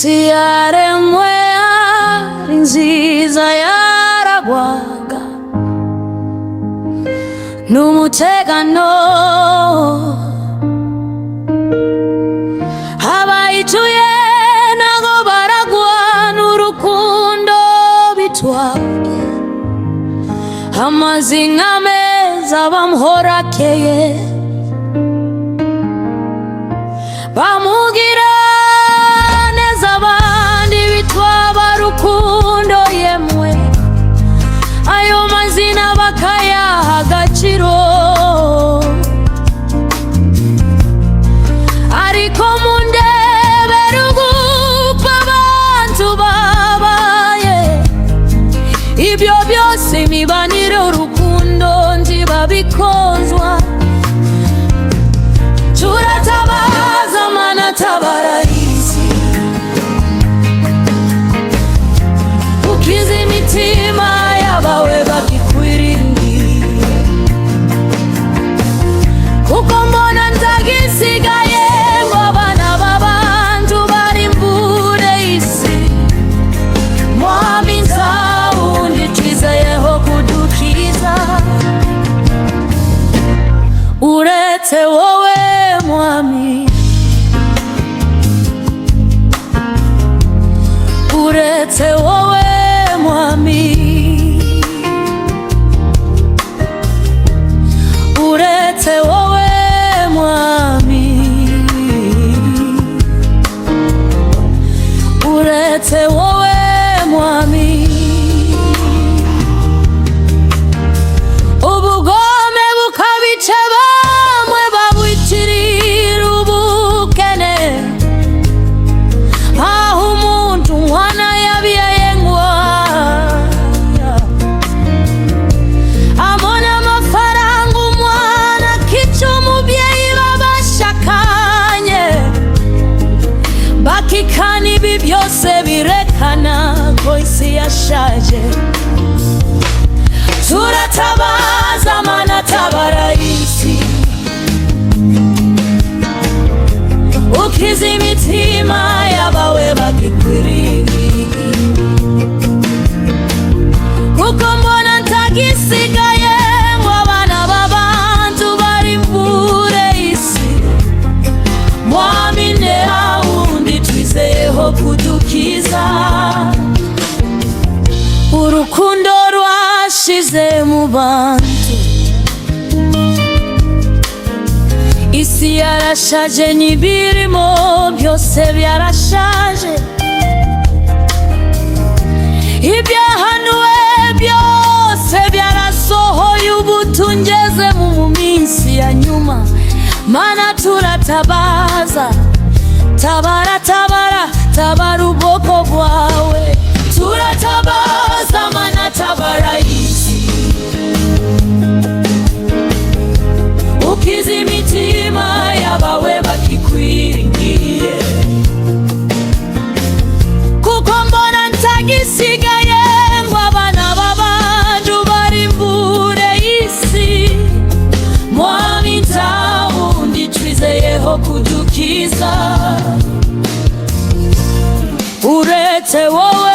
isi yaremwe ari nziza yaragwaga n'umutekano, abayituye nabo baragwa n'urukundo bitwaye, amazinga meza bamuhorakeye, bamugira neza abandi bitwaba rukundo yemwe, ayo mazina bakayaha agaciro. Ariko mundebere ugupfa abantu babaye, ibyo byose imibanire urukundo ntibabikozwa. Turatabaza Mana tabara isi, ukize imitima y'abawe bakikwiringiye, kuko mbona ntagisigaye ngo abana b'abantu barimbure isi. Mwami nzawundi twizeyeho kudukiza, uretse wowe Mwami, uretse wowe Mwami, uretse wowe Mwami, uretse wowe Mwami. Ubugome bukabice bamwe babwitirira ubukene, aho umuntu mwana yabiyengwa abona amafaranga umwana akica umubyeyi babashakanye, bakikana. Ibi byose birekana ko isi yashaje. Turatabaza Mana tabara isi, ukize imitima y'abawe bakikwiringiye, kuko mbona ntagisigaye ngo abana b'abantu barimbure isi. Mwami ntawundi twizeyeho kudukiza, urukundo rwashize mu bantu, isi yarashaje n'ibirimo byose byarashaje, ibyahanuwe byose byarasohoye, ubu tungeze mu minsi ya nyuma. Mana turatabaza, tabara tabara tabara ubwoko bwawe. Turatabaza Mana tabara isi, ukize imitima y'abawe bakikwiringiye, kuko mbona ntagisigaye ngo abana b'abantu barimbure isi. Mwami ntawundi twizeyeho kudukiza, uretse wowe